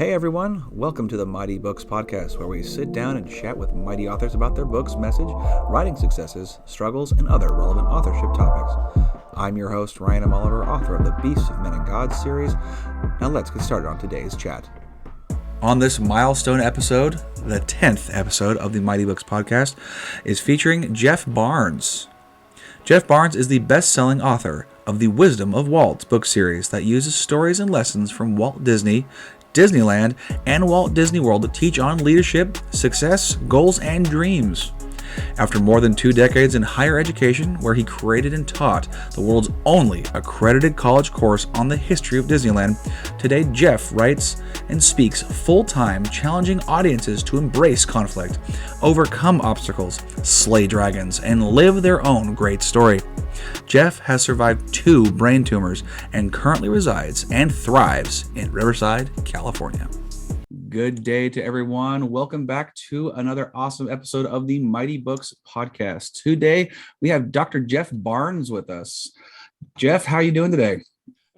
Hey everyone, welcome to the Mighty Books Podcast, where we sit down and chat with mighty authors about their books, message, writing successes, struggles, and other relevant authorship topics. I'm your host, Ryan M. Oliver, author of the Beasts of Men and Gods series. Now let's get started on today's chat. On this milestone episode, the 10th episode of the Mighty Books Podcast, is featuring Jeff Barnes. Jeff Barnes is the best-selling author of the Wisdom of Walt book series that uses stories and lessons from Walt Disney, Disneyland, and Walt Disney World to teach on leadership, success, goals, and dreams. After more than 2 decades in higher education, where he created and taught the world's only accredited college course on the history of Disneyland, today Jeff writes and speaks full-time, challenging audiences to embrace conflict, overcome obstacles, slay dragons, and live their own great story. Jeff has survived 2 brain tumors and currently resides and thrives in Riverside, California. Good day to everyone. Welcome back to another awesome episode of the Mighty Books Podcast. Today, we have Dr. Jeff Barnes with us. Jeff, how are you doing today?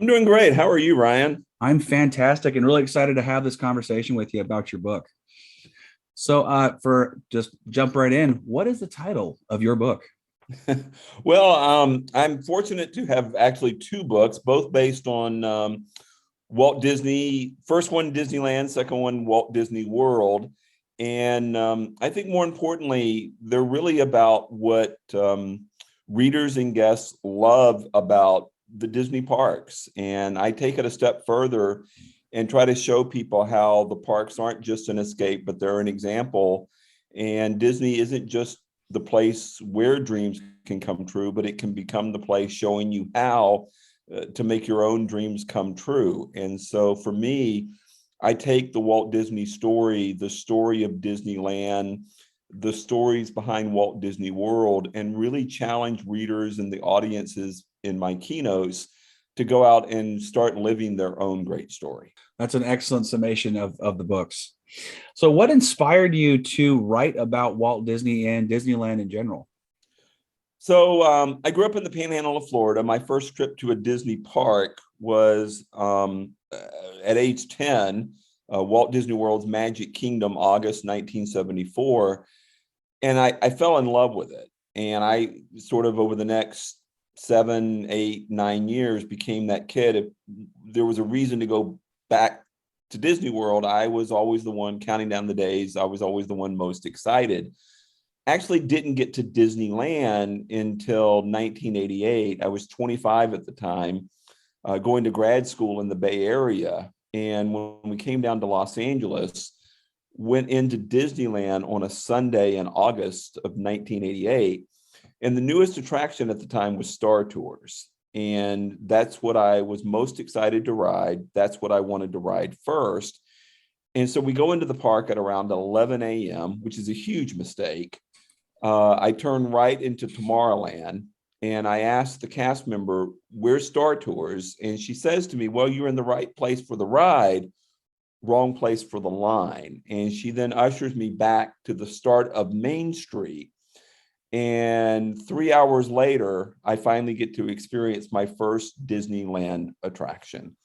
I'm doing great. How are you, Ryan? I'm fantastic and really excited to have this conversation with you about your book. So for just jump right in, what is the title of your book? Well, I'm fortunate to have actually 2 books, both based on Walt Disney, first one Disneyland, second one Walt Disney World. And I think more importantly, they're really about what readers and guests love about the Disney parks. And I take it a step further and try to show people how the parks aren't just an escape, but they're an example. And Disney isn't just the place where dreams can come true, but it can become the place showing you how to make your own dreams come true. And so for me, I take the Walt Disney story, the story of Disneyland, the stories behind Walt Disney World, and really challenge readers and the audiences in my keynotes to go out and start living their own great story. That's an excellent summation of the books. So what inspired you to write about Walt Disney and Disneyland in general? So I grew up in the Panhandle of Florida. My first trip to a Disney park was at age 10, Walt Disney World's Magic Kingdom, August 1974. And I fell in love with it. And I sort of over the next 7, 8, 9 years became that kid. If there was a reason to go back to Disney World, I was always the one counting down the days. I was always the one most excited. Actually didn't get to Disneyland until 1988. I was 25 at the time, going to grad school in the Bay Area. And when we came down to Los Angeles, went into Disneyland on a Sunday in August of 1988. And the newest attraction at the time was Star Tours. And that's what I was most excited to ride. That's what I wanted to ride first. And so we go into the park at around 11 a.m., which is a huge mistake. I turn right into Tomorrowland, and I asked the cast member, "Where's Star Tours?" And she says to me, "Well, you're in the right place for the ride, wrong place for the line." And she then ushers me back to the start of Main Street. And 3 hours later, I finally get to experience my first Disneyland attraction.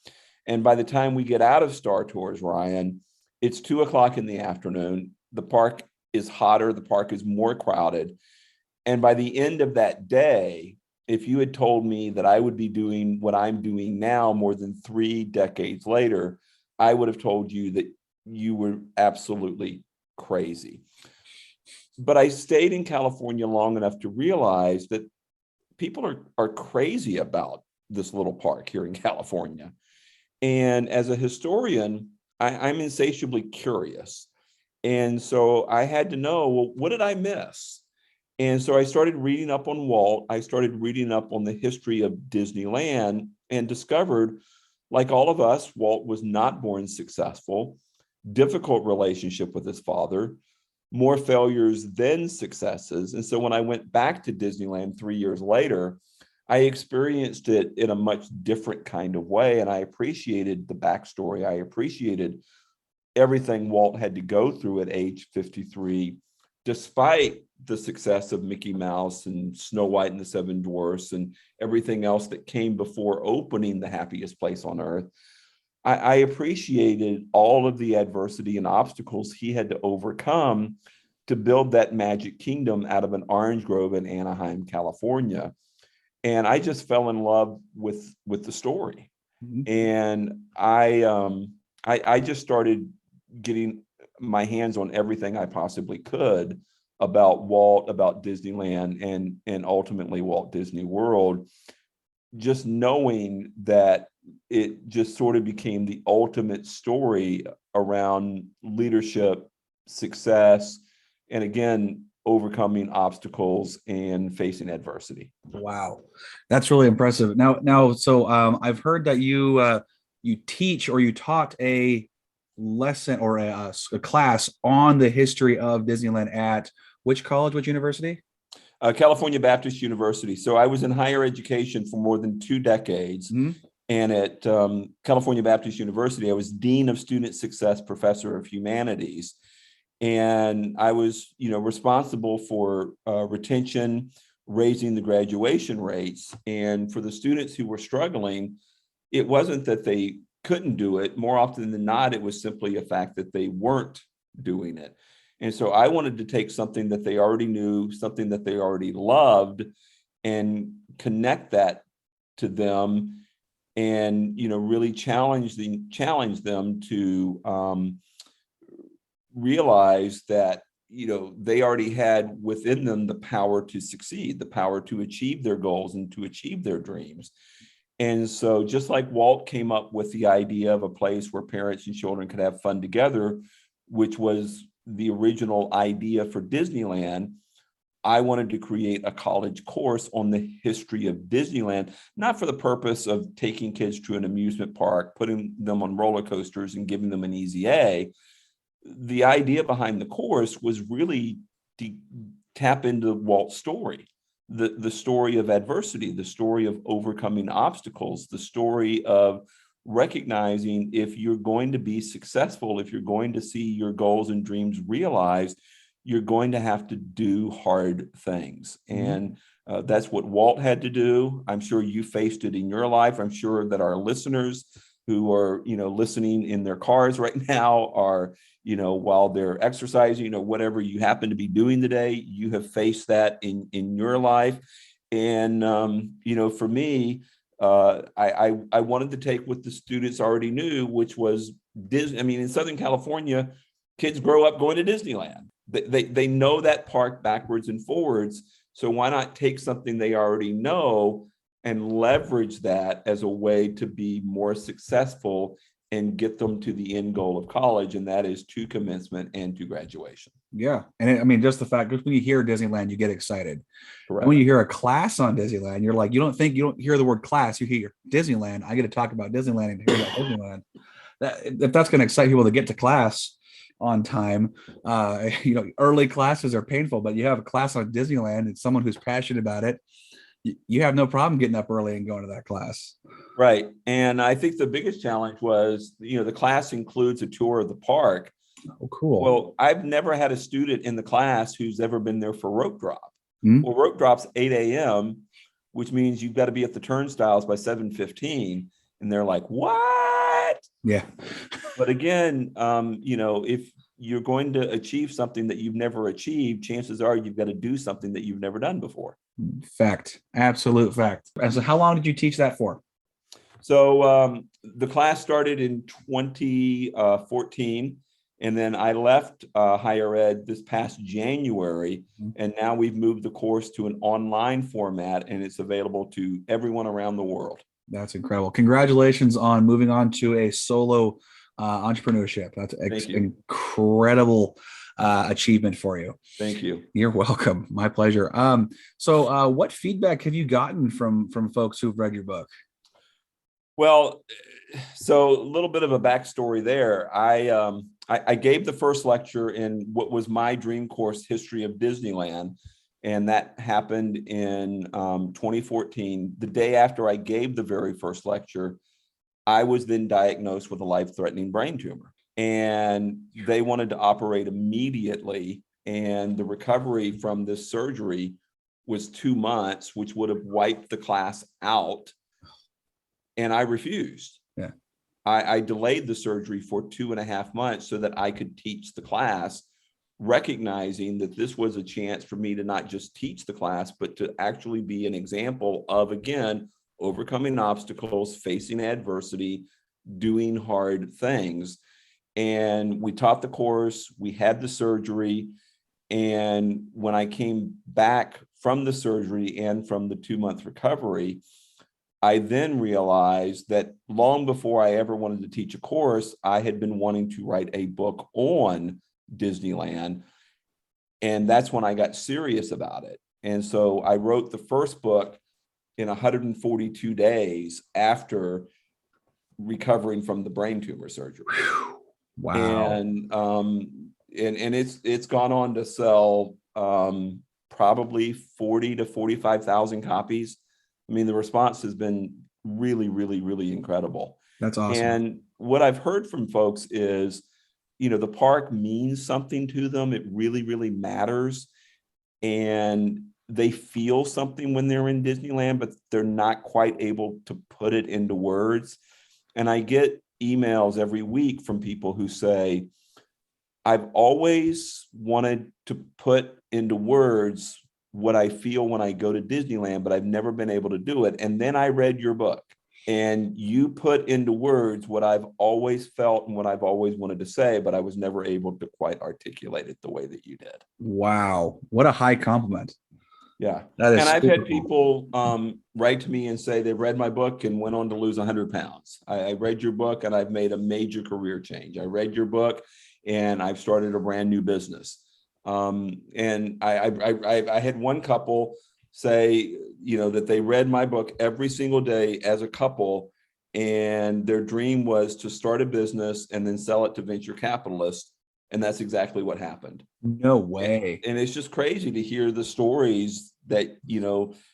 And by the time we get out of Star Tours, Ryan, it's 2:00 in the afternoon. The park is hotter, the park is more crowded. And by the end of that day, if you had told me that I would be doing what I'm doing now more than 3 decades later, I would have told you that you were absolutely crazy. But I stayed in California long enough to realize that people are crazy about this little park here in California. And as a historian, I'm insatiably curious. And so I had to know, well, what did I miss? And so I started reading up on Walt. I started reading up on the history of Disneyland and discovered, like all of us, Walt was not born successful, difficult relationship with his father, more failures than successes. And so when I went back to Disneyland 3 years later, I experienced it in a much different kind of way. And I appreciated the backstory. I appreciated everything Walt had to go through at age 53, despite the success of Mickey Mouse and Snow White and the Seven Dwarfs and everything else that came before opening the happiest place on earth. I appreciated all of the adversity and obstacles he had to overcome to build that magic kingdom out of an orange grove in Anaheim, California. And I just fell in love with the story. Mhm. And I just started getting my hands on everything I possibly could about Walt, about Disneyland, and ultimately Walt Disney World, just knowing that it just sort of became the ultimate story around leadership, success, and again, overcoming obstacles and facing adversity. Wow, that's really impressive. So I've heard that you teach or you taught a lesson or a class on the history of Disneyland at which college, which university? California Baptist University. So I was in higher education for more than 2 decades. Mhm. And at California Baptist University, I was Dean of Student Success, Professor of Humanities. And I was, responsible for retention, raising the graduation rates. And for the students who were struggling, it wasn't that they couldn't do it. More often than not, it was simply a fact that they weren't doing it. And so I wanted to take something that they already knew, something that they already loved, and connect that to them, and really challenge them to realize that they already had within them the power to succeed, the power to achieve their goals and to achieve their dreams. And so just like Walt came up with the idea of a place where parents and children could have fun together, which was the original idea for Disneyland, I wanted to create a college course on the history of Disneyland, not for the purpose of taking kids to an amusement park, putting them on roller coasters and giving them an easy A. The idea behind the course was really to tap into Walt's story, the story of adversity, the story of overcoming obstacles, the story of recognizing if you're going to be successful, if you're going to see your goals and dreams realized, you're going to have to do hard things. And that's what Walt had to do. I'm sure you faced it in your life. I'm sure that our listeners who are, listening in their cars right now are, while they're exercising, whatever you happen to be doing today, you have faced that in your life. And, for me, I wanted to take what the students already knew, which was Disney. I mean, in Southern California, kids grow up going to Disneyland. They know that park backwards and forwards. So why not take something they already know and leverage that as a way to be more successful and get them to the end goal of college, and that is to commencement and to graduation. Yeah, and just the fact that when you hear Disneyland, you get excited. Correct. And when you hear a class on Disneyland, you're like, you don't hear the word class, you hear Disneyland. I get to talk about Disneyland and hear about Disneyland. If that's going to excite people to get to class on time, early classes are painful, but you have a class on Disneyland and someone who's passionate about it, you have no problem getting up early and going to that class. Right. And I think the biggest challenge was, the class includes a tour of the park. Oh, cool. Well, I've never had a student in the class who's ever been there for rope drop. Mm-hmm. Well, rope drop's 8 a.m., which means you've got to be at the turnstiles by 7:15. And they're like, what? Yeah. But again, if you're going to achieve something that you've never achieved, chances are you've got to do something that you've never done before. Fact. Absolute fact. And so how long did you teach that for? So the class started in 2014, and then I left higher ed this past January, and now we've moved the course to an online format, and it's available to everyone around the world. That's incredible. Congratulations on moving on to a solo entrepreneurship. That's incredible achievement for you. Thank you. You're welcome. My pleasure. So what feedback have you gotten from folks who've read your book? Well, so a little bit of a backstory there. I gave the first lecture in what was my dream course, History of Disneyland, and that happened in 2014. The day after I gave the very first lecture, I was then diagnosed with a life-threatening brain tumor, and they wanted to operate immediately, and the recovery from this surgery was 2 months, which would have wiped the class out. And I refused. Yeah. I delayed the surgery for 2.5 months so that I could teach the class, recognizing that this was a chance for me to not just teach the class, but to actually be an example of, again, overcoming obstacles, facing adversity, doing hard things. And we taught the course, we had the surgery. And when I came back from the surgery and from the 2-month recovery, I then realized that long before I ever wanted to teach a course, I had been wanting to write a book on Disneyland. And that's when I got serious about it. And so I wrote the first book in 142 days after recovering from the brain tumor surgery. Wow. And it's gone on to sell probably 40 to 45,000 copies. I mean, the response has been really, really, really incredible. That's awesome. And what I've heard from folks is, the park means something to them. It really, really matters. And they feel something when they're in Disneyland, but they're not quite able to put it into words. And I get emails every week from people who say, I've always wanted to put into words what I feel when I go to Disneyland, but I've never been able to do it. And then I read your book and you put into words what I've always felt and what I've always wanted to say, but I was never able to quite articulate it the way that you did. Wow. What a high compliment. Yeah. That is and I've had cool. people write to me and say they've read my book and went on to lose 100 pounds. I read your book and I've made a major career change. I read your book and I've started a brand new business. And I had one couple say, that they read my book every single day as a couple, and their dream was to start a business and then sell it to venture capitalists. And that's exactly what happened. No way. And it's just crazy to hear the stories that,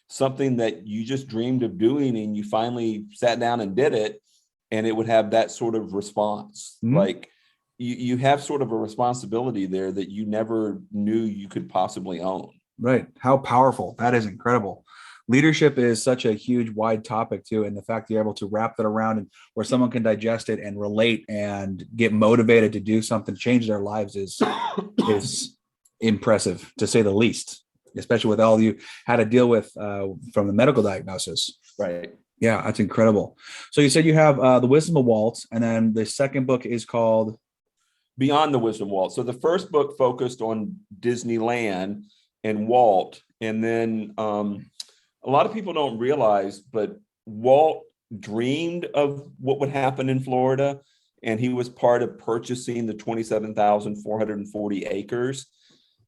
something that you just dreamed of doing and you finally sat down and did it, and it would have that sort of response. Mm-hmm. Like you have sort of a responsibility there that you never knew you could possibly own. Right. How powerful. That is incredible. Leadership is such a huge, wide topic too. And the fact you're able to wrap that around and where someone can digest it and relate and get motivated to do something, change their lives is impressive, to say the least, especially with all you had to deal with from the medical diagnosis. Right. Yeah, that's incredible. So you said you have The Wisdom of Walt, and then the second book is called Beyond the Wisdom of Walt. So the first book focused on Disneyland and Walt. And then a lot of people don't realize, but Walt dreamed of what would happen in Florida. And he was part of purchasing the 27,440 acres.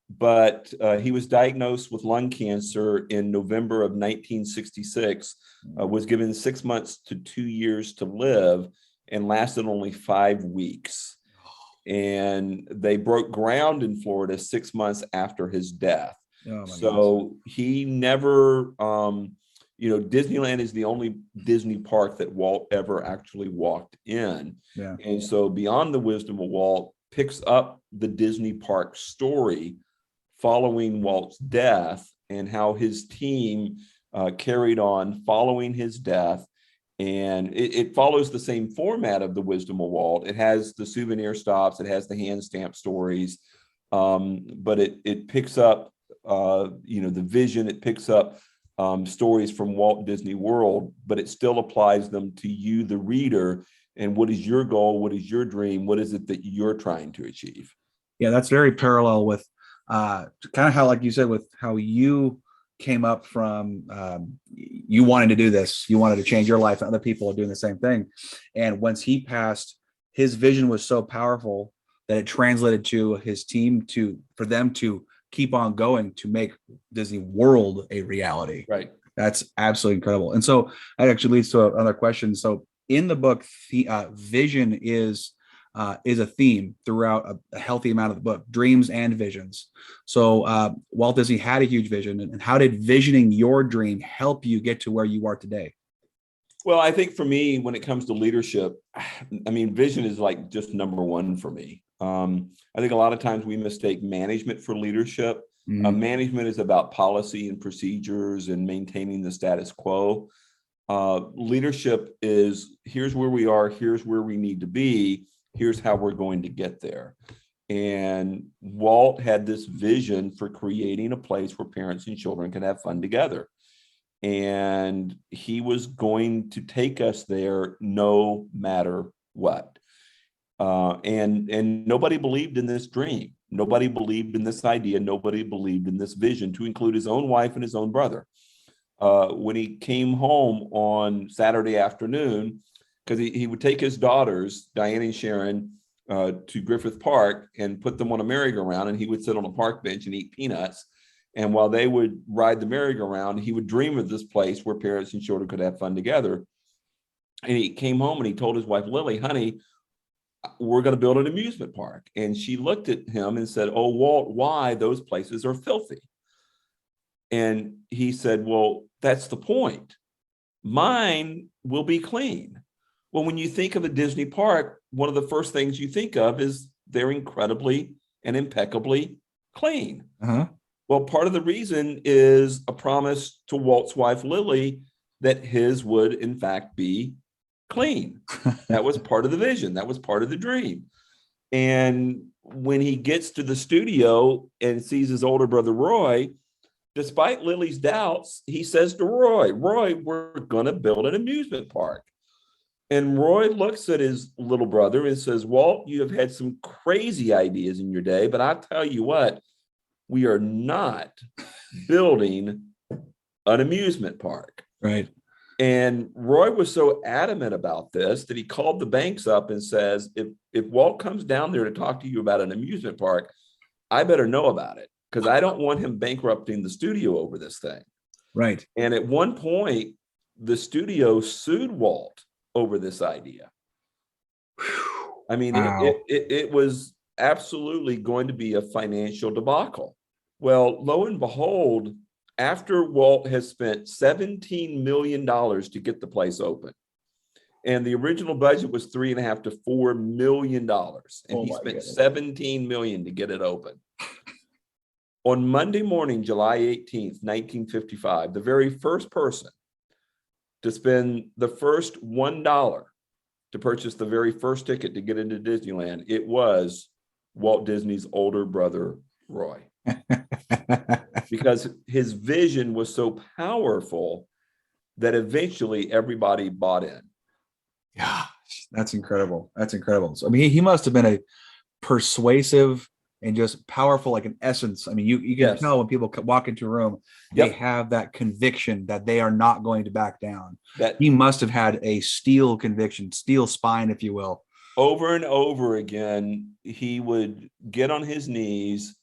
But he was diagnosed with lung cancer in November of 1966, was given 6 months to 2 years to live, and lasted only 5 weeks. And they broke ground in Florida 6 months after his death. Oh, so he never, Disneyland is the only Disney park that Walt ever actually walked in. Yeah. And so Beyond the Wisdom of Walt picks up the Disney park story following Walt's death and how his team carried on following his death. And it follows the same format of the Wisdom of Walt. It has the souvenir stops, it has the hand stamp stories, but it picks up, the vision. It picks up stories from Walt Disney World, but it still applies them to you, the reader. And what is your goal? What is your dream? What is it that you're trying to achieve? Yeah, that's very parallel with kind of how, like you said, with how you came up from you wanted to do this, you wanted to change your life, and other people are doing the same thing. And once he passed, his vision was so powerful that it translated to his team for them to keep on going to make Disney World a reality. Right. That's absolutely incredible. And so that actually leads to another question. So in the book, vision is a theme throughout a healthy amount of the book, dreams and visions. So Walt Disney had a huge vision. And how did visioning your dream help you get to where you are today? Well, I think for me, when it comes to leadership, I mean, vision is like just number one for me. I think a lot of times we mistake management for leadership. Mm-hmm. Management is about policy and procedures and maintaining the status quo. Leadership is, here's where we are, here's where we need to be, here's how we're going to get there. And Walt had this vision for creating a place where parents and children can have fun together. And he was going to take us there no matter what. And nobody believed in this dream. Nobody believed in this idea. Nobody believed in this vision, to include his own wife and his own brother. When he came home on Saturday afternoon, because he would take his daughters, Diane and Sharon, to Griffith Park and put them on a merry-go-round, and he would sit on a park bench and eat peanuts. And while they would ride the merry-go-round, he would dream of this place where parents and children could have fun together. And he came home and he told his wife, Lily, honey, we're going to build an amusement park. And she looked at him and said, oh, Walt, why? Those places are filthy. And he said, well, that's the point. Mine will be clean. Well, when you think of a Disney park, one of the first things you think of is they're incredibly and impeccably clean. Uh-huh. Well, part of the reason is a promise to Walt's wife, Lily, that his would, in fact, be clean. That was part of the vision. That was part of the dream. And when he gets to the studio and sees his older brother, Roy, despite Lily's doubts, he says to Roy, we're going to build an amusement park. And Roy looks at his little brother and says, Walt, you have had some crazy ideas in your day, but I'll tell you what, we are not building an amusement park. Right. And Roy was so adamant about this that he called the banks up and says, if Walt comes down there to talk to you about an amusement park, I better know about it, because I don't want him bankrupting the studio over this thing. Right. And at one point, the studio sued Walt over this idea. I mean, wow. it was absolutely going to be a financial debacle. Well, lo and behold, after Walt has spent $17 million to get the place open, and the original budget was $3.5 to $4 million, and he spent $17 million to get it open. On Monday morning, July 18th, 1955, the very first person to spend the first $1 to purchase the very first ticket to get into Disneyland, it was Walt Disney's older brother, Roy. Because his vision was so powerful that eventually everybody bought in. Yeah, that's incredible. That's incredible. So, I mean, he must have been a persuasive and just powerful, like an essence. I mean, you can Yes. tell when people walk into a room, they have that conviction that they are not going to back down. That he must have had a steel conviction, steel spine, if you will. Over and over again, he would get on his knees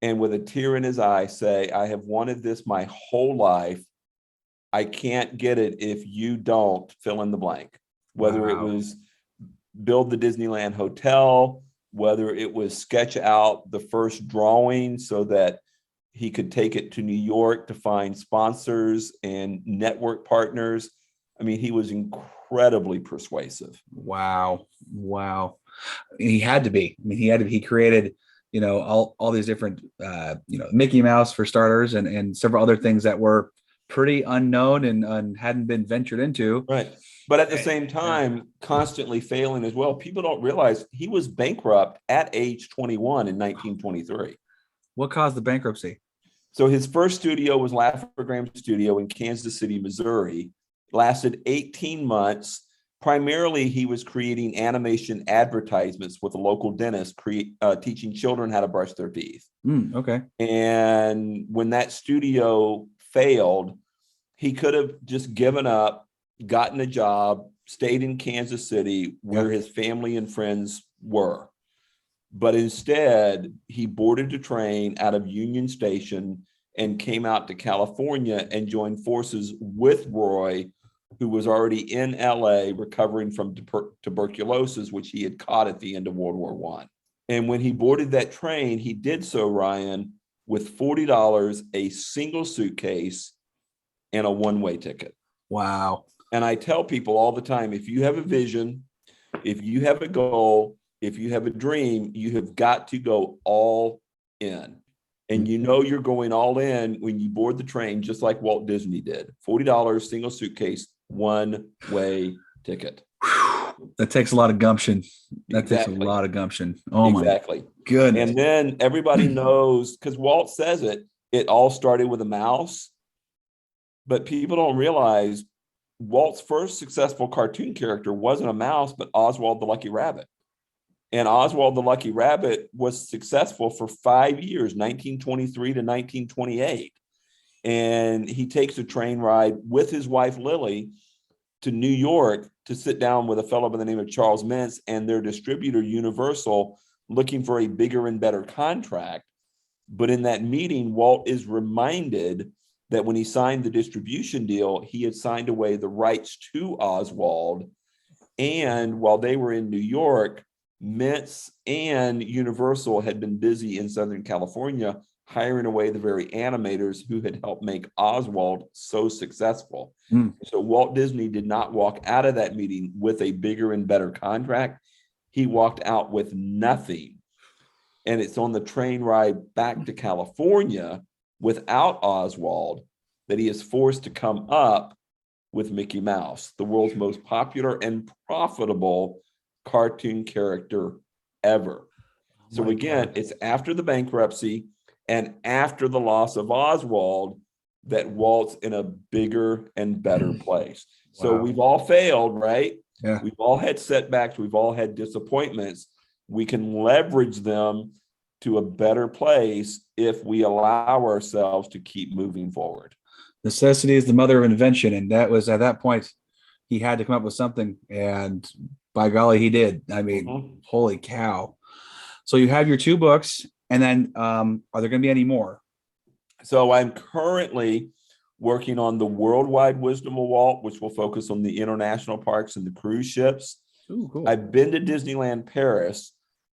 and with a tear in his eye say, I have wanted this my whole life. I can't get it if you don't fill in the blank. Whether it was build the Disneyland Hotel, whether it was sketch out the first drawing so that he could take it to New York to find sponsors and network partners. I mean, he was incredibly persuasive. Wow. He had to be. I mean, he created, all these different, Mickey Mouse for starters, and several other things that were pretty unknown and hadn't been ventured into. Right. But at the same time, constantly failing as well. People don't realize he was bankrupt at age 21 in 1923. What caused the bankruptcy? So his first studio was Laugh-O-Gram Studio in Kansas City, Missouri. Lasted 18 months. Primarily, he was creating animation advertisements with a local dentist, teaching children how to brush their teeth. Okay. And when that studio failed, he could have just given up, gotten a job, stayed in Kansas City where his family and friends were. But instead, he boarded a train out of Union Station and came out to California and joined forces with Roy, who was already in LA recovering from tuberculosis, which he had caught at the end of World War I. And when he boarded that train, he did so, Ryan, with $40, a single suitcase, and a one-way ticket. Wow. And I tell people all the time, if you have a vision, if you have a goal, if you have a dream, you have got to go all in. And you're going all in when you board the train, just like Walt Disney did. $40, single suitcase, one-way ticket. That takes a lot of gumption. That takes a Exactly. lot of gumption. Oh Exactly. my goodness. And then everybody knows, because Walt says it all started with a mouse, but people don't realize Walt's first successful cartoon character wasn't a mouse, but Oswald the Lucky Rabbit. And Oswald the Lucky Rabbit was successful for 5 years, 1923 to 1928. And he takes a train ride with his wife, Lily, to New York to sit down with a fellow by the name of Charles Mintz and their distributor, Universal, looking for a bigger and better contract. But in that meeting, Walt is reminded that when he signed the distribution deal, he had signed away the rights to Oswald. And while they were in New York, Mintz and Universal had been busy in Southern California hiring away the very animators who had helped make Oswald so successful. So Walt Disney did not walk out of that meeting with a bigger and better contract. He walked out with nothing. And it's on the train ride back to California without Oswald that he is forced to come up with Mickey Mouse, the world's most popular and profitable cartoon character ever. So again, it's after the bankruptcy and after the loss of Oswald that Walt's in a bigger and better place. So we've all failed, right? Yeah. We've all had setbacks. We've all had disappointments. We can leverage them to a better place if we allow ourselves to keep moving forward. Necessity is the mother of invention. And that was at that point, he had to come up with something. And by golly, he did. I mean, holy cow. So you have your 2 books. And then are there going to be any more? So I'm currently working on the Worldwide Wisdom of Walt, which will focus on the international parks and the cruise ships. Ooh, cool. I've been to Disneyland Paris.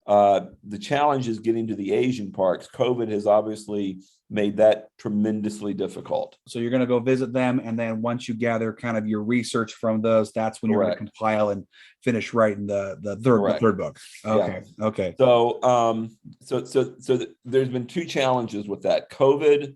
The challenge is getting to the Asian parks. COVID has obviously made that tremendously difficult. So you're going to go visit them. And then once you gather kind of your reresearch from those, that's when you're going to compile and finish writing the third book. Okay. Yeah. Okay. So, so there's been 2 challenges with that. COVID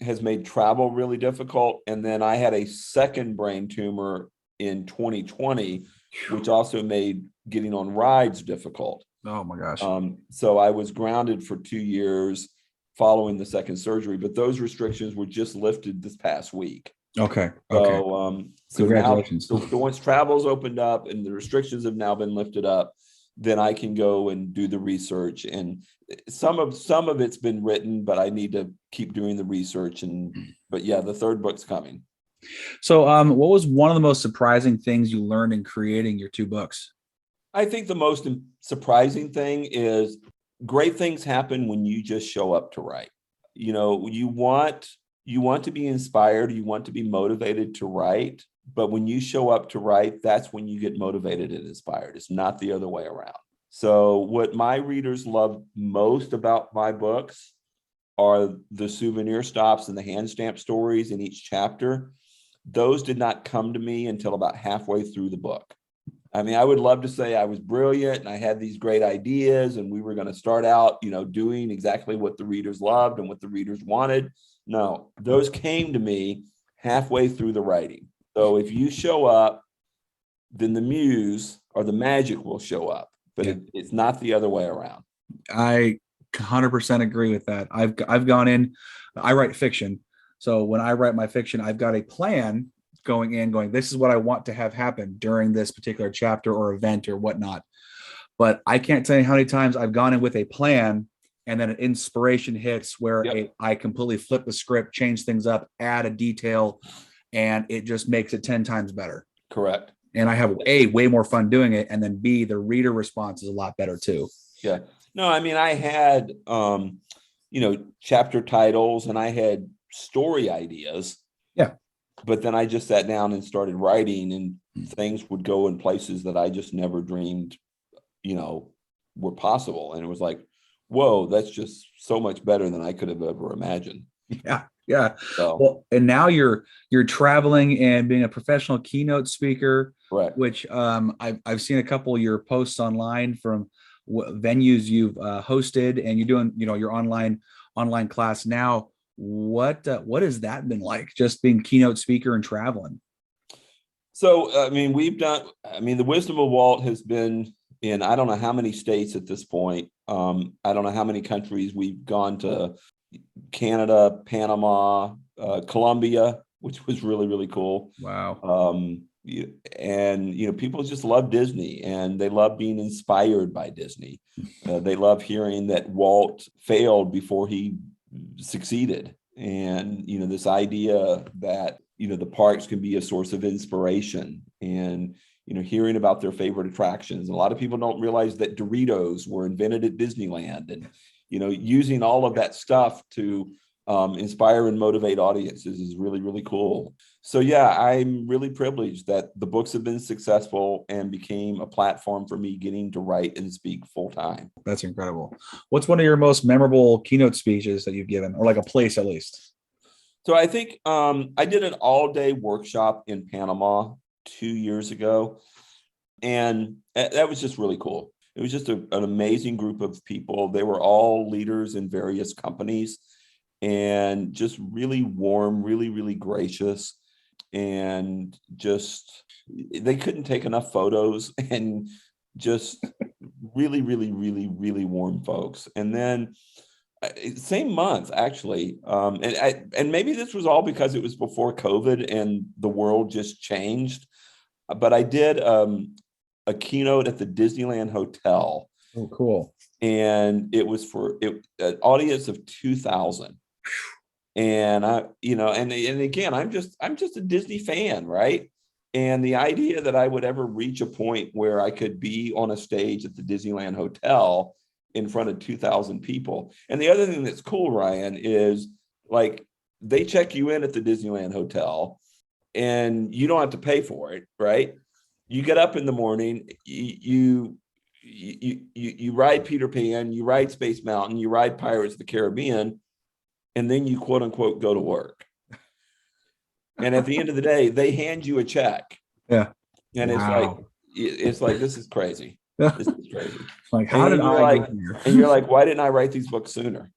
has made travel really difficult. And then I had a second brain tumor in 2020, which also made getting on rides difficult. Oh my gosh. So I was grounded for 2 years following the second surgery, but those restrictions were just lifted this past week. Okay. So, congratulations. So once travel's opened up and the restrictions have now been lifted up, then I can go and do the research. And some of it's been written, but I need to keep doing the research. But yeah, the 3rd book's coming. So what was one of the most surprising things you learned in creating your 2 books? I think the most surprising thing is great things happen when you just show up to write. You know, you want to be inspired, you want to be motivated to write, but when you show up to write, that's when you get motivated and inspired. It's not the other way around. So what my readers love most about my books are the souvenir stops and the hand stamp stories in each chapter. Those did not come to me until about halfway through the book. I mean, I would love to say I was brilliant and I had these great ideas and we were going to start out, doing exactly what the readers loved and what the readers wanted. No, those came to me halfway through the writing. So if you show up, then the muse or the magic will show up, but it's not the other way around. I 100% agree with that. I've gone in, I write fiction. So when I write my fiction, I've got a plan going, this is what I want to have happen during this particular chapter or event or whatnot. But I can't tell you how many times I've gone in with a plan and then an inspiration hits where I completely flip the script, change things up, add a detail, and it just makes it 10 times better. Correct. And I have way more fun doing it. And then B, the reader response is a lot better too. Yeah. No, I mean, I had, chapter titles and I had story ideas. Yeah. But then I just sat down and started writing and things would go in places that I just never dreamed, were possible. And it was like, whoa, that's just so much better than I could have ever imagined. Yeah. Yeah. So, well, and now you're traveling and being a professional keynote speaker, right. Which I've seen a couple of your posts online from venues you've hosted, and you're doing, your online class now. What has that been like, just being keynote speaker and traveling? So, I mean, the wisdom of Walt has been in, I don't know how many states at this point. I don't know how many countries we've gone to: Canada, Panama, Colombia, which was really, really cool. Wow. And, people just love Disney, and they love being inspired by Disney. They love hearing that Walt failed before he succeeded. And, this idea that, the parks can be a source of inspiration, and, hearing about their favorite attractions. And a lot of people don't realize that Doritos were invented at Disneyland, and, using all of that stuff to inspire and motivate audiences is really, really cool. So yeah, I'm really privileged that the books have been successful and became a platform for me getting to write and speak full time. That's incredible. What's one of your most memorable keynote speeches that you've given, or like a place at least? So I think I did an all-day workshop in Panama 2 years ago, and that was just really cool. It was just an amazing group of people. They were all leaders in various companies, and just really warm, really, really gracious, and just, they couldn't take enough photos, and just really, really, really, really warm folks. And then same month, actually, and maybe this was all because it was before COVID and the world just changed, but I did a keynote at the Disneyland Hotel. Oh, cool. And it was for an audience of 2,000. And and again, I'm just a Disney fan, right? And the idea that I would ever reach a point where I could be on a stage at the Disneyland Hotel in front of 2,000 people. And the other thing that's cool, Ryan, is like, they check you in at the Disneyland Hotel and you don't have to pay for it, right? You get up in the morning, you ride Peter Pan, you ride Space Mountain, you ride Pirates of the Caribbean, and then you quote unquote go to work. And at the end of the day, they hand you a check. Yeah. And wow. it's like, this is crazy. This is crazy. Like, how did I get here? And you're like, why didn't I write these books sooner?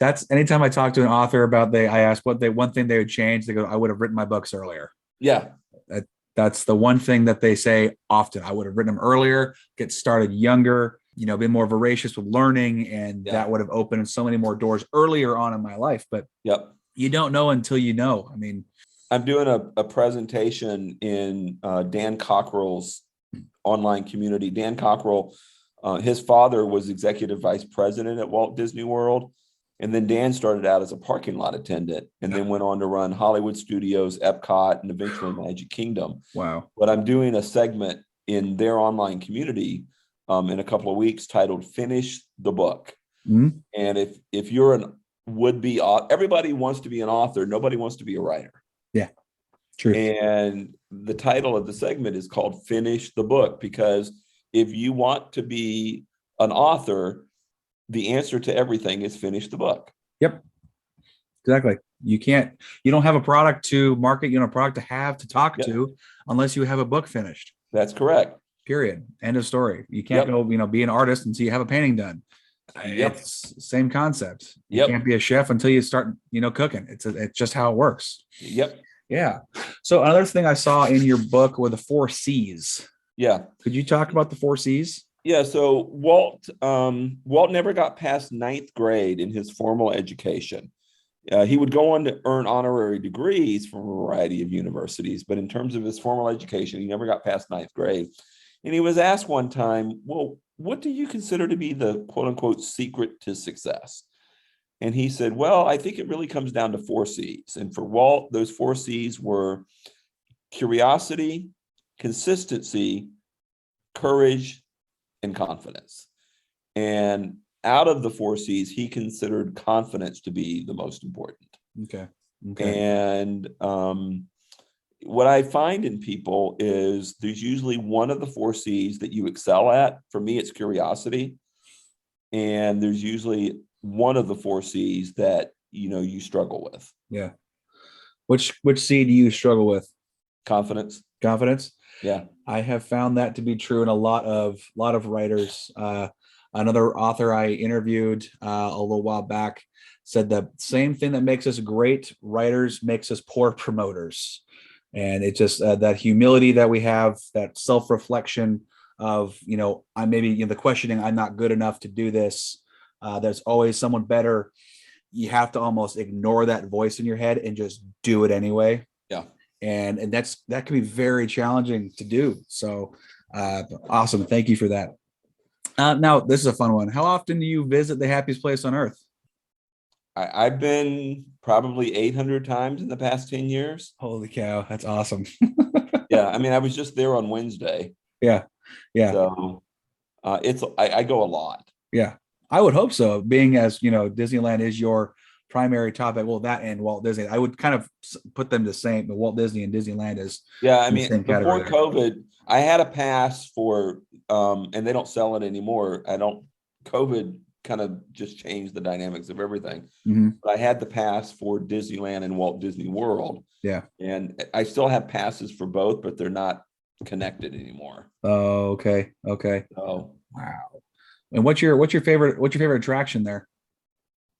That's anytime I talk to an author about I ask one thing they would change. They go, I would have written my books earlier. Yeah. That's the one thing that they say often. I would have written them earlier, get started younger, been more voracious with learning, and that would have opened so many more doors earlier on in my life. But you don't know until you know. I mean, I'm doing a presentation in Dan Cockrell's online community. Dan Cockrell, his father was executive vice president at Walt Disney World. And then Dan started out as a parking lot attendant, and then went on to run Hollywood Studios, Epcot, and eventually Magic Kingdom. Wow. But I'm doing a segment in their online community in a couple of weeks titled Finish the Book. Mm-hmm. And if you're an would-be, everybody wants to be an author. Nobody wants to be a writer. Yeah, true. And the title of the segment is called Finish the Book, because if you want to be an author, the answer to everything is finish the book. Yep. Exactly. You don't have a product to market, you don't have a product to have to talk to unless you have a book finished. That's correct. Period. End of story. You can't go, be an artist until you have a painting done. It's same concept. You can't be a chef until you start, cooking. It's just how it works. Yep. Yeah. So another thing I saw in your book were the 4 C's. Yeah. Could you talk about the 4 C's? Yeah, so Walt never got past 9th grade in his formal education. He would go on to earn honorary degrees from a variety of universities, but in terms of his formal education, he never got past 9th grade. And he was asked one time, well, what do you consider to be the quote unquote secret to success? And he said, well, I think it really comes down to 4 C's. And for Walt, those 4 C's were curiosity, consistency, courage, and confidence. And out of the 4 C's, he considered confidence to be the most important. Okay. And what I find in people is there's usually one of the 4 C's that you excel at. For me, it's curiosity. And there's usually one of the 4 C's that, you struggle with. Yeah. Which C do you struggle with? Confidence. Yeah. I have found that to be true in a lot of writers. Another author I interviewed a little while back said the same thing that makes us great writers makes us poor promoters. And it's just that humility that we have, that self-reflection of, I maybe, the questioning, I'm not good enough to do this. There's always someone better. You have to almost ignore that voice in your head and just do it anyway. Yeah. And that can be very challenging to do. So awesome. Thank you for that. Now, this is a fun one. How often do you visit the happiest place on earth? I've been probably 800 times in the past 10 years. Holy cow. That's awesome. Yeah. I mean, I was just there on Wednesday. Yeah. Yeah. So I go a lot. Yeah. I would hope so. Being as, Disneyland is your primary topic. Well, that and Walt Disney, I would kind of put them the same, but Walt Disney and Disneyland is. Yeah. I in the mean, same before category there. COVID, I had a pass for, and they don't sell it anymore. COVID kind of just changed the dynamics of everything. Mhm. But I had the pass for Disneyland and Walt Disney World. Yeah. And I still have passes for both, but they're not connected anymore. Oh, okay. Okay. So Wow. And what's your favorite attraction there?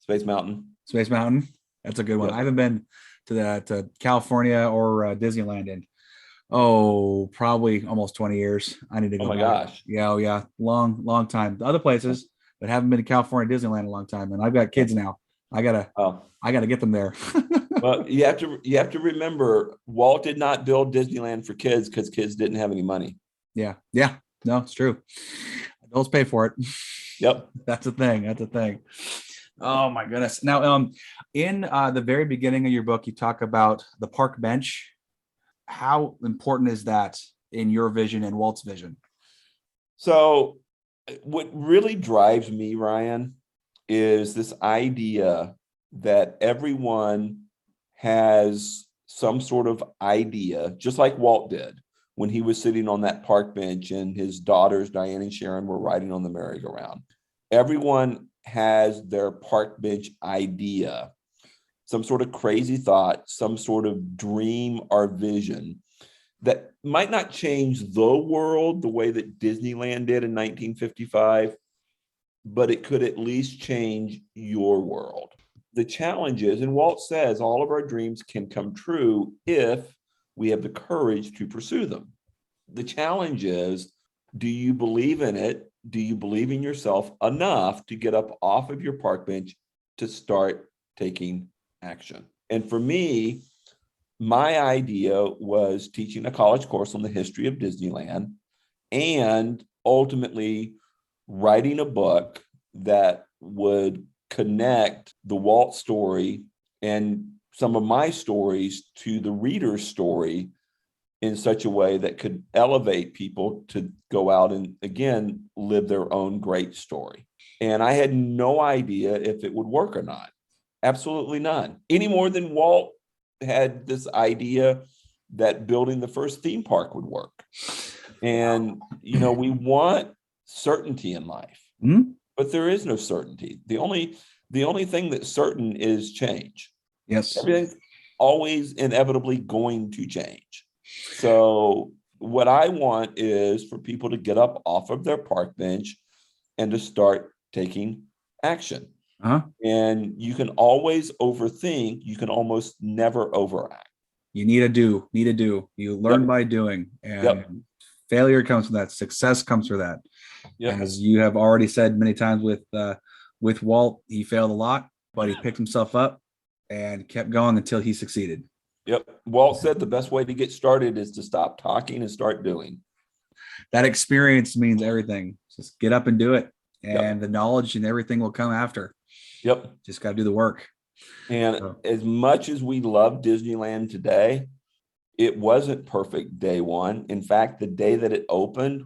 Space Mountain. Space Mountain. That's a good one. Yep. I haven't been to California or Disneyland in probably almost 20 years. I need to go Oh my back. gosh. Yeah, oh yeah, long time. The other places, but haven't been to California Disneyland in a long time. And I've got kids now. I gotta Oh, I gotta get them there. well, you have to remember Walt did not build Disneyland for kids because kids didn't have any money. Yeah, yeah. No, it's true. Adults pay for it. Yep. That's a thing. That's a thing. Oh my goodness. Now, in the very beginning of your book, you talk about the park bench. How important is that in your vision and Walt's vision? So what really drives me, Ryan, is this idea that everyone has some sort of idea, just like Walt did when he was sitting on that park bench and his daughters, Diane and Sharon, were riding on the merry-go-round. Everyone has their park bench idea, some sort of crazy thought, some sort of dream or vision that might not change the world the way that Disneyland did in 1955, but it could at least change your world. The challenge is, and Walt says, all of our dreams can come true if we have the courage to pursue them. The challenge is, do you believe in it? Do you believe in yourself enough to get up off of your park bench to start taking action? And for me, my idea was teaching a college course on the history of Disneyland and ultimately writing a book that would connect the Walt story and some of my stories to the reader's story in such a way that could elevate people to go out and, again, live their own great story. And I had no idea if it would work or not. Absolutely none. Any more than Walt had this idea that building the first theme park would work. And, we want certainty in life, but there is no certainty. The only thing that's certain is change. Yes. Everything's always inevitably going to change. So what I want is for people to get up off of their park bench and to start taking action. Uh-huh. And you can always overthink. You can almost never overact. You need to do. You learn by doing, and failure comes from that. Success comes from that. Yep. As you have already said many times with Walt, he failed a lot, but he picked himself up and kept going until he succeeded. Yep. Walt said the best way to get started is to stop talking and start doing. That experience means everything. Just get up and do it. And the knowledge and everything will come after. Yep. Just got to do the work. And as much as we love Disneyland today, it wasn't perfect day one. In fact, the day that it opened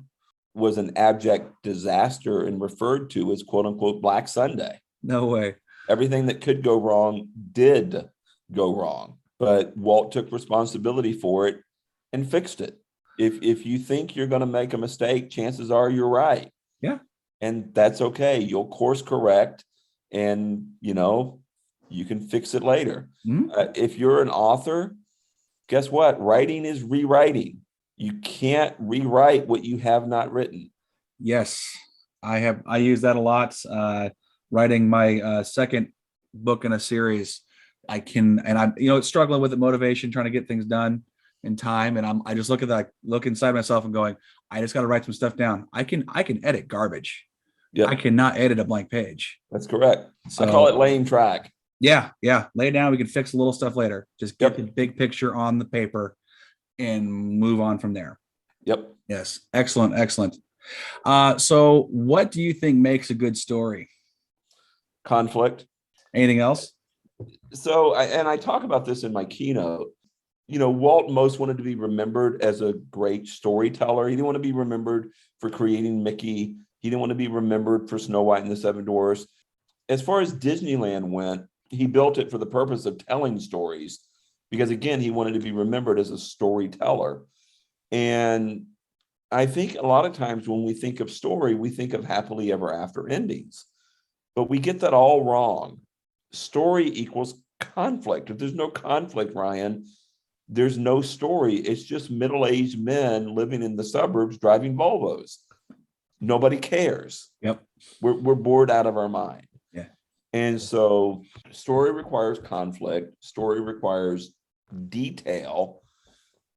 was an abject disaster and referred to as quote unquote Black Sunday. No way. Everything that could go wrong did go wrong, but Walt took responsibility for it and fixed it. If you think you're going to make a mistake, chances are you're right. Yeah. And that's okay. You'll course correct and, you can fix it later. Mm-hmm. If you're an author, guess what? Writing is rewriting. You can't rewrite what you have not written. Yes, I use that a lot. Writing my second book in a series, I'm struggling with the motivation, trying to get things done. in time, and I just look inside myself and going, I just got to write some stuff down. I can edit garbage. I Yep, cannot edit a blank page. that's correct. I call So it laying track. yeah, lay it down. We can fix a little stuff later. Just get Yep, the big picture on the paper and move on from there. yep. Yes, excellent. So what do you think makes a good story? Conflict. Anything else? So, I talk about this in my keynote. Walt most wanted to be remembered as a great storyteller. He didn't want to be remembered for creating Mickey. He didn't want to be remembered for Snow White and the Seven Dwarfs. As far as Disneyland went, he built it for the purpose of telling stories because, again, he wanted to be remembered as a storyteller. And I think a lot of times when we think of story, we think of happily ever after endings, but we get that all wrong. Story equals conflict. If there's no conflict, Ryan, there's no story. It's just middle-aged men living in the suburbs driving Volvos. Nobody cares. Yep. We're bored out of our mind. Yeah. And so story requires conflict. Story requires detail.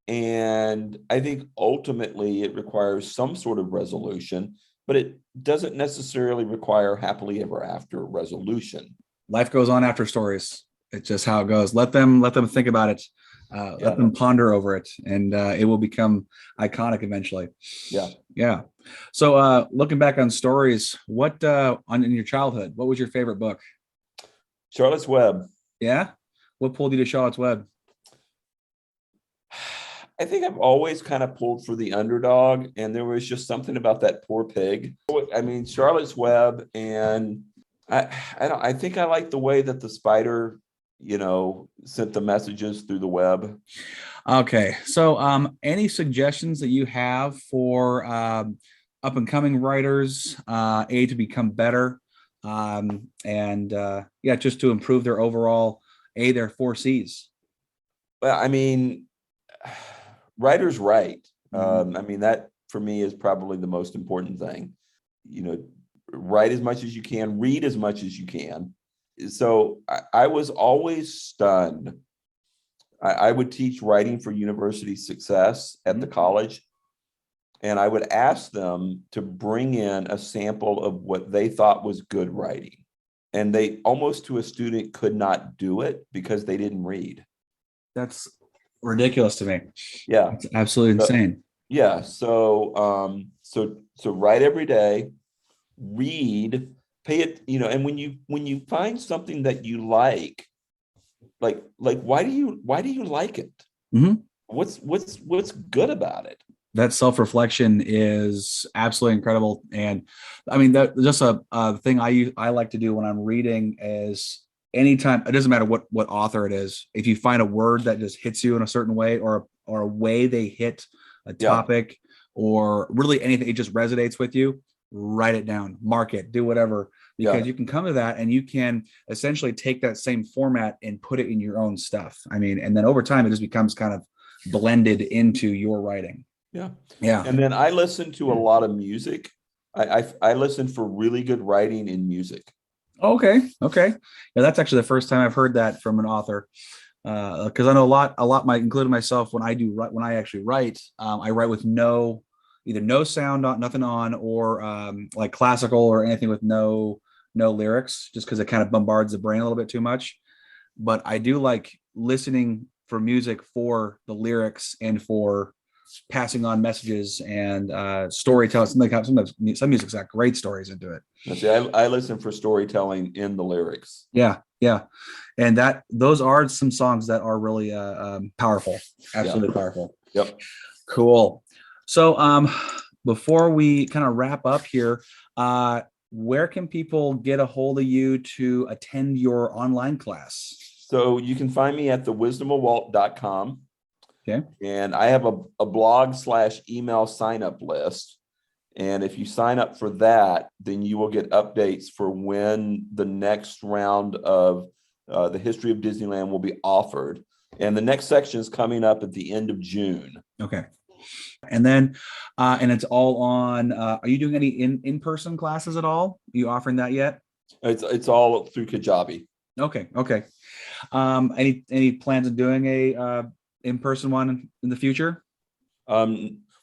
And I think ultimately it requires some sort of resolution, but it doesn't necessarily require happily ever after resolution. Life goes on after stories. It's just how it goes. Let them think about it. Let them ponder over it, and it will become iconic eventually. Yeah. So looking back on stories, what in your childhood, what was your favorite book? Charlotte's Web. Yeah. What pulled you to Charlotte's Web? I think I've always kind of pulled for the underdog, and there was just something about that poor pig. I mean, Charlotte's Web, and I think I like the way that the spider, sent the messages through the web. Okay. So any suggestions that you have for up and coming writers, to become better, and just to improve their overall, their 4 C's? Well, I mean, writers write. Mhm. I mean, that for me is probably the most important thing. Write as much as you can, read as much as you can. So I was always stunned. I would teach writing for university success at the college, and I would ask them to bring in a sample of what they thought was good writing. And they almost to a student could not do it because they didn't read. That's ridiculous to me. Yeah. It's absolutely insane. Yeah. So write every day, read, pay it, and when you find something that you like why do you like it? Mm-hmm. What's good about it? That self-reflection is absolutely incredible. And I mean, that just a thing I like to do when I'm reading is anytime, it doesn't matter what author it is, if you find a word that just hits you in a certain way, or a way they hit a topic, or really anything, it just resonates with you, write it down, mark it, do whatever, because you can come to that and you can essentially take that same format and put it in your own stuff. I mean, and then over time it just becomes kind of blended into your writing. Yeah. And then I listen to a lot of music. I listen for really good writing in music. Okay. Yeah, that's actually the first time I've heard that from an author. Because I know a lot, including myself, when I actually write, I write with either no sound on, nothing on, or like classical or anything with no lyrics, just because it kind of bombards the brain a little bit too much. But I do like listening for music for the lyrics and for passing on messages and storytelling. Some music's got great stories into it. See, I listen for storytelling in the lyrics. Yeah, and those are some songs that are really powerful, absolutely powerful. Yep. Cool. So before we kind of wrap up here, where can people get a hold of you to attend your online class? So you can find me at thewisdomofwalt.com. Okay. And I have a blog/email sign-up list. And if you sign up for that, then you will get updates for when the next round of the history of Disneyland will be offered. And the next section is coming up at the end of June. Okay. And then, and it's all on, are you doing any in-person classes at all? Are you offering that yet? It's all through Kajabi. Okay. Any plans of doing a in-person one in the future? Well,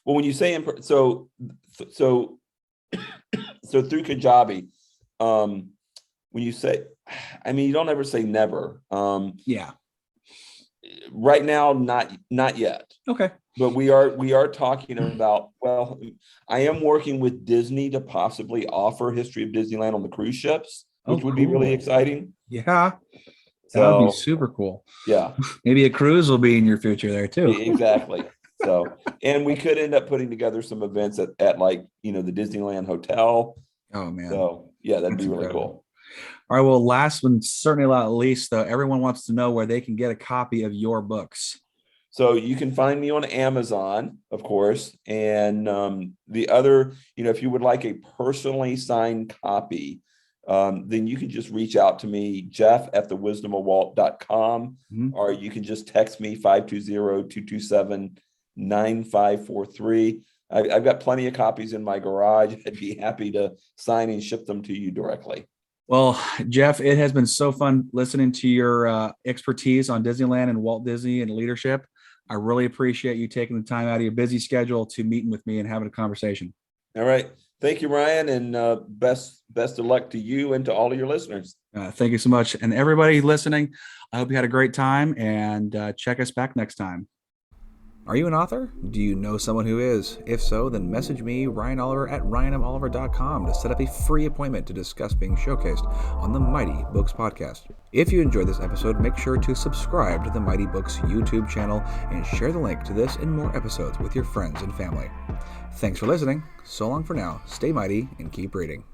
when you say so through Kajabi, when you say, I mean, you don't ever say never. Yeah. Right now, not yet. Okay. But we are talking about, well, I am working with Disney to possibly offer History of Disneyland on the cruise ships, which would be really exciting. Yeah. That would be So super cool. yeah, Maybe a cruise will be in your future there too. exactly. So, and we could end up putting together some events at like, the Disneyland Hotel. Oh man. So yeah, that'd be really incredible. cool. All right. Well, last but certainly not least, though, everyone wants to know where they can get a copy of your books. So you can find me on Amazon, of course. And the other, if you would like a personally signed copy, then you can just reach out to me, jeff@thewisdomofwalt.com, or you can just text me 520-227-9543. I've got plenty of copies in my garage. I'd be happy to sign and ship them to you directly. Well, Jeff, it has been so fun listening to your expertise on Disneyland and Walt Disney and leadership. I really appreciate you taking the time out of your busy schedule to meeting with me and having a conversation. All right. Thank you, Ryan, and best of luck to you and to all of your listeners. Thank you so much. And everybody listening, I hope you had a great time, and check us back next time. Are you an author? Do you know someone who is? If so, then message me, Ryan Oliver, at ryanmoliver.com to set up a free appointment to discuss being showcased on the Mighty Books podcast. If you enjoyed this episode, make sure to subscribe to the Mighty Books YouTube channel and share the link to this and more episodes with your friends and family. Thanks for listening. So long for now. Stay mighty and keep reading.